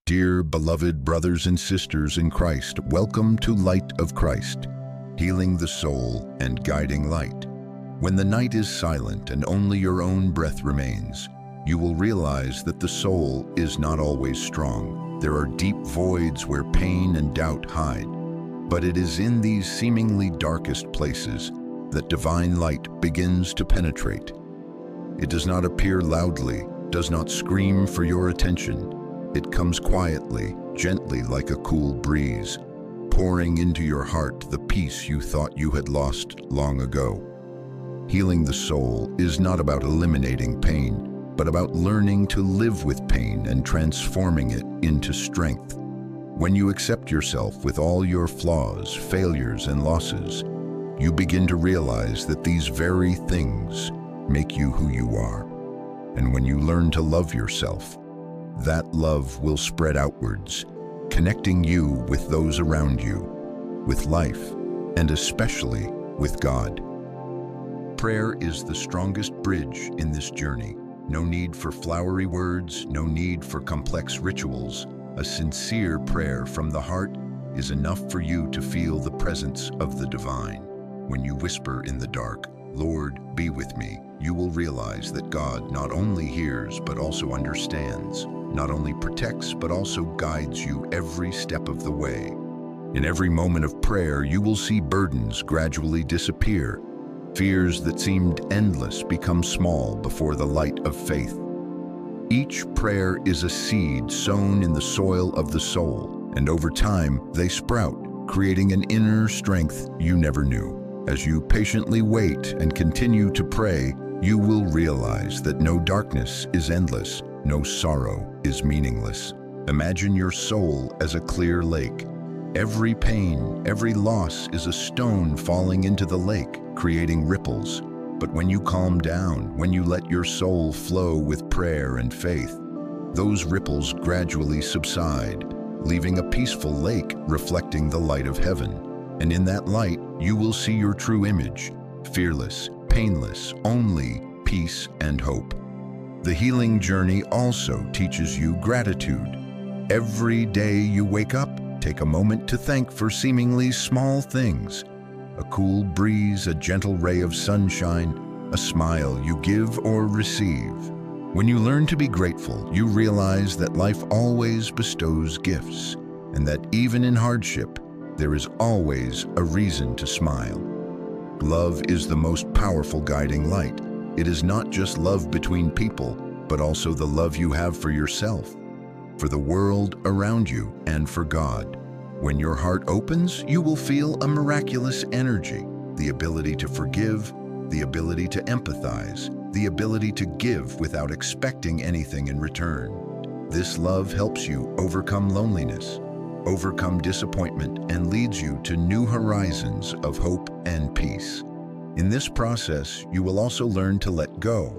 Dear beloved brothers and sisters in Christ, welcome to Light of Christ, healing the soul and guiding light. When the night is silent and only your own breath remains, you will realize that the soul is not always strong. There are deep voids where pain and doubt hide. But it is in these seemingly darkest places that divine light begins to penetrate. It does not appear loudly, does not scream for your attention. It comes quietly, gently like a cool breeze, pouring into your heart the peace you thought you had lost long ago. Healing the soul is not about eliminating pain, but about learning to live with pain and transforming it into strength. When you accept yourself with all your flaws, failures, and losses, you begin to realize that these very things make you who you are. And when you learn to love yourself, that love will spread outwards, connecting you with those around you, with life, and especially with God. Prayer is the strongest bridge in this journey. No need for flowery words, no need for complex rituals. A sincere prayer from the heart is enough for you to feel the presence of the divine. When you whisper in the dark, "Lord, be with me," you will realize that God not only hears but also understands, not only protects but also guides you every step of the way. In every moment of prayer, you will see burdens gradually disappear. Fears that seemed endless become small before the light of faith. Each prayer is a seed sown in the soil of the soul, and over time they sprout, creating an inner strength you never knew. As you patiently wait and continue to pray, you will realize that no darkness is endless, no sorrow is meaningless. Imagine your soul as a clear lake. Every pain, every loss is a stone falling into the lake, creating ripples. But when you calm down, when you let your soul flow with prayer and faith, those ripples gradually subside, leaving a peaceful lake reflecting the light of heaven. And in that light, you will see your true image, fearless, painless, only peace and hope. The healing journey also teaches you gratitude. Every day you wake up, take a moment to thank for seemingly small things. A cool breeze, a gentle ray of sunshine, a smile you give or receive. When you learn to be grateful, you realize that life always bestows gifts, and that even in hardship, there is always a reason to smile. Love is the most powerful guiding light. It is not just love between people, but also the love you have for yourself, for the world around you, and for God. When your heart opens, you will feel a miraculous energy, the ability to forgive, the ability to empathize, the ability to give without expecting anything in return. This love helps you overcome loneliness, overcome disappointment, and leads you to new horizons of hope and peace. In this process, you will also learn to let go.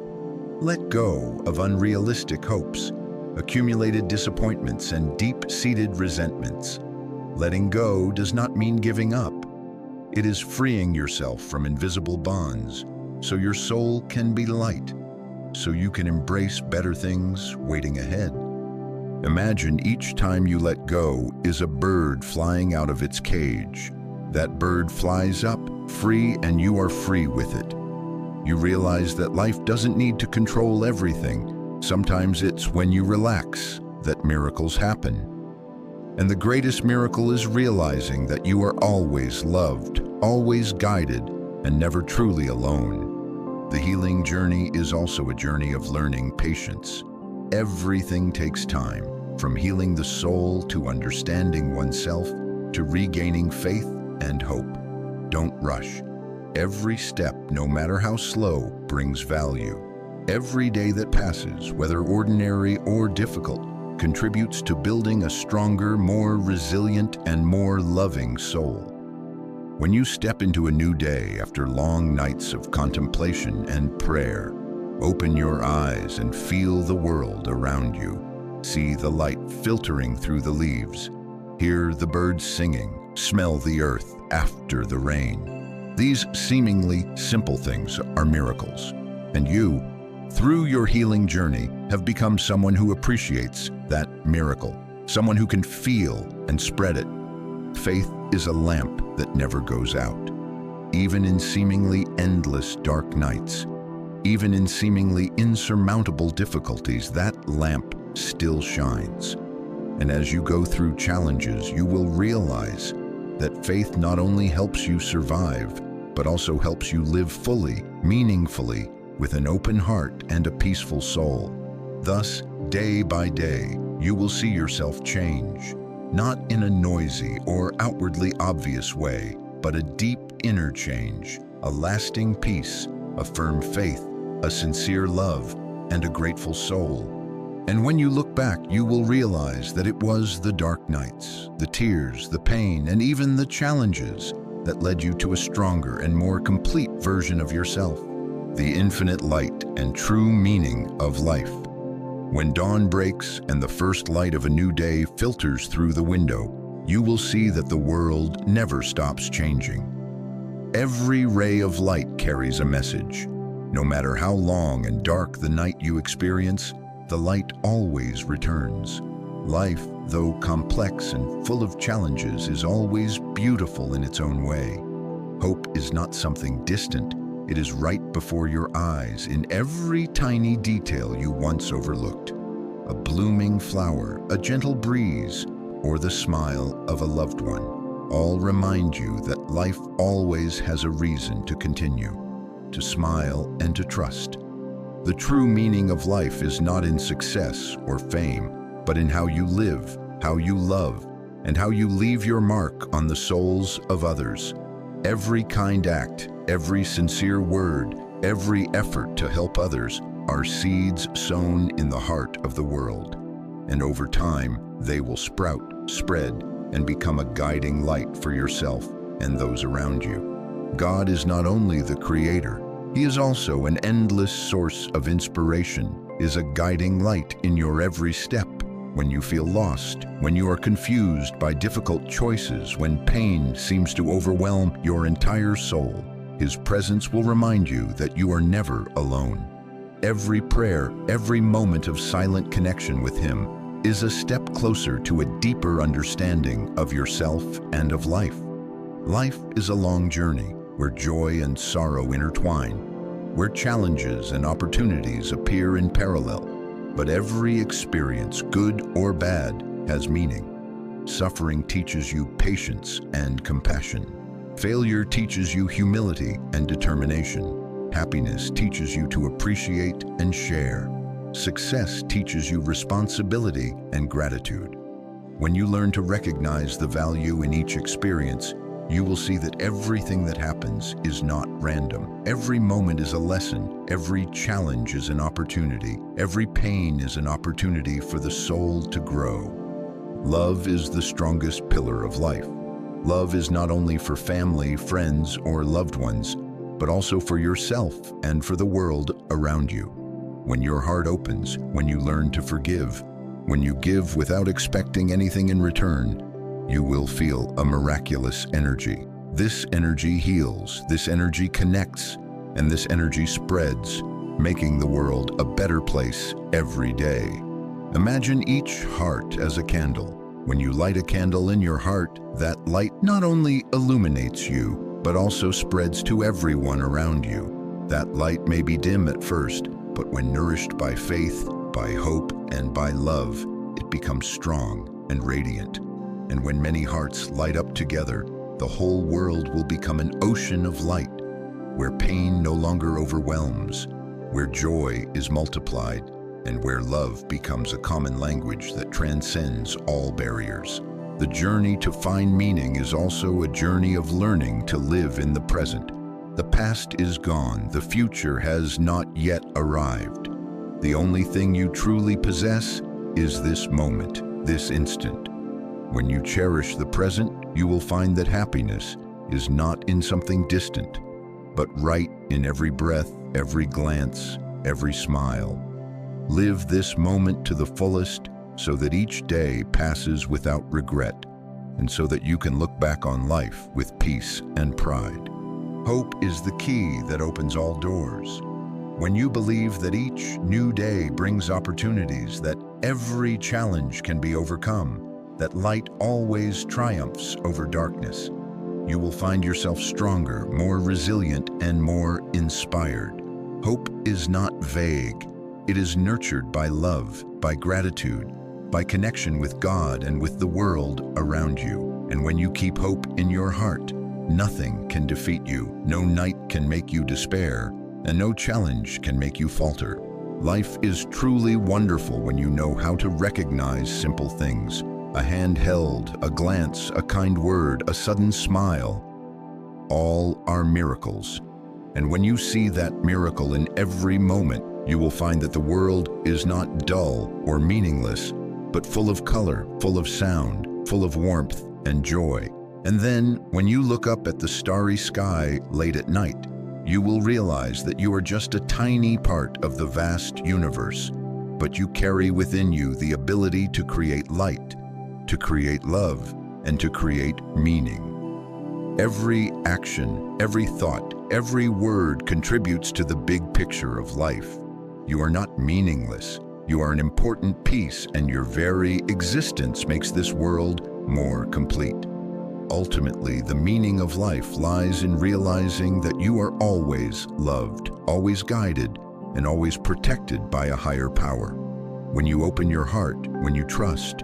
Let go of unrealistic hopes, accumulated disappointments, and deep-seated resentments. Letting go does not mean giving up. It is freeing yourself from invisible bonds, so your soul can be light, so you can embrace better things waiting ahead. Imagine each time you let go is a bird flying out of its cage. That bird flies up, free, and you are free with it. You realize that life doesn't need to control everything. Sometimes it's when you relax that miracles happen. And the greatest miracle is realizing that you are always loved, always guided, and never truly alone. The healing journey is also a journey of learning patience. Everything takes time, from healing the soul to understanding oneself to regaining faith and hope. Don't rush. Every step, no matter how slow, brings value. Every day that passes, whether ordinary or difficult, contributes to building a stronger, more resilient, and more loving soul. When you step into a new day after long nights of contemplation and prayer, open your eyes and feel the world around you. See the light filtering through the leaves. Hear the birds singing. Smell the earth after the rain. These seemingly simple things are miracles. And you, through your healing journey, have become someone who appreciates that miracle. someone who can feel and spread it. Faith is a lamp that never goes out. Even in seemingly endless dark nights, even in seemingly insurmountable difficulties, that lamp still shines. And as you go through challenges, you will realize that faith not only helps you survive, but also helps you live fully, meaningfully, with an open heart and a peaceful soul. Thus, day by day, you will see yourself change, not in a noisy or outwardly obvious way, but a deep inner change, a lasting peace, a firm faith, a sincere love, and a grateful soul. And when you look back, you will realize that it was the dark nights, the tears, the pain, and even the challenges that led you to a stronger and more complete version of yourself, the infinite light and true meaning of life. When dawn breaks and the first light of a new day filters through the window, you will see that the world never stops changing. Every ray of light carries a message. No matter how long and dark the night you experience, the light always returns. Life, though complex and full of challenges, is always beautiful in its own way. Hope is not something distant. It is right before your eyes in every tiny detail you once overlooked. A blooming flower, a gentle breeze, or the smile of a loved one, all remind you that life always has a reason to continue, to smile and to trust. The true meaning of life is not in success or fame, but in how you live, how you love, and how you leave your mark on the souls of others. Every kind act, every sincere word, every effort to help others are seeds sown in the heart of the world. And over time, they will sprout, spread, and become a guiding light for yourself and those around you. God is not only the creator, He is also an endless source of inspiration, is a guiding light in your every step. When you feel lost, when you are confused by difficult choices, when pain seems to overwhelm your entire soul, His presence will remind you that you are never alone. Every prayer, every moment of silent connection with Him is a step closer to a deeper understanding of yourself and of life. Life is a long journey where joy and sorrow intertwine, where challenges and opportunities appear in parallel. But every experience, good or bad, has meaning. Suffering teaches you patience and compassion. Failure teaches you humility and determination. Happiness teaches you to appreciate and share. Success teaches you responsibility and gratitude. When you learn to recognize the value in each experience, you will see that everything that happens is not random. Every moment is a lesson. Every challenge is an opportunity. Every pain is an opportunity for the soul to grow. Love is the strongest pillar of life. Love is not only for family, friends, or loved ones, but also for yourself and for the world around you. When your heart opens, when you learn to forgive, when you give without expecting anything in return, you will feel a miraculous energy. This energy heals, this energy connects, and this energy spreads, making the world a better place every day. Imagine each heart as a candle. When you light a candle in your heart, that light not only illuminates you, but also spreads to everyone around you. That light may be dim at first, but when nourished by faith, by hope, and by love, it becomes strong and radiant. And when many hearts light up together, the whole world will become an ocean of light, where pain no longer overwhelms, where joy is multiplied, and where love becomes a common language that transcends all barriers. The journey to find meaning is also a journey of learning to live in the present. The past is gone, the future has not yet arrived. The only thing you truly possess is this moment, this instant. When you cherish the present, you will find that happiness is not in something distant, but right in every breath, every glance, every smile. Live this moment to the fullest so that each day passes without regret, and so that you can look back on life with peace and pride. Hope is the key that opens all doors. When you believe that each new day brings opportunities, that every challenge can be overcome, that light always triumphs over darkness. You will find yourself stronger, more resilient, and more inspired. Hope is not vague. It is nurtured by love, by gratitude, by connection with God and with the world around you. And when you keep hope in your heart, nothing can defeat you, no night can make you despair, and no challenge can make you falter. Life is truly wonderful when you know how to recognize simple things. A hand held, a glance, a kind word, a sudden smile. All are miracles. And when you see that miracle in every moment, you will find that the world is not dull or meaningless, but full of color, full of sound, full of warmth and joy. And then, when you look up at the starry sky late at night, you will realize that you are just a tiny part of the vast universe, but you carry within you the ability to create light, to create love, and to create meaning. Every action, every thought, every word contributes to the big picture of life. You are not meaningless. You are an important piece, and your very existence makes this world more complete. Ultimately, the meaning of life lies in realizing that you are always loved, always guided, and always protected by a higher power. When you open your heart, when you trust,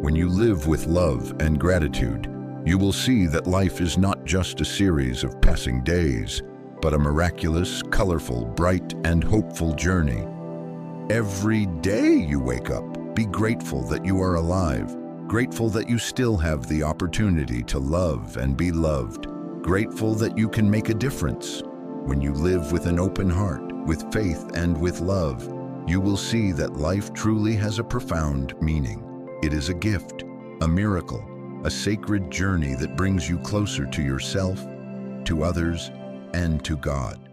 when you live with love and gratitude, you will see that life is not just a series of passing days, but a miraculous, colorful, bright, and hopeful journey. Every day you wake up, be grateful that you are alive, grateful that you still have the opportunity to love and be loved, grateful that you can make a difference. When you live with an open heart, with faith and with love, you will see that life truly has a profound meaning. It is a gift, a miracle, a sacred journey that brings you closer to yourself, to others, and to God.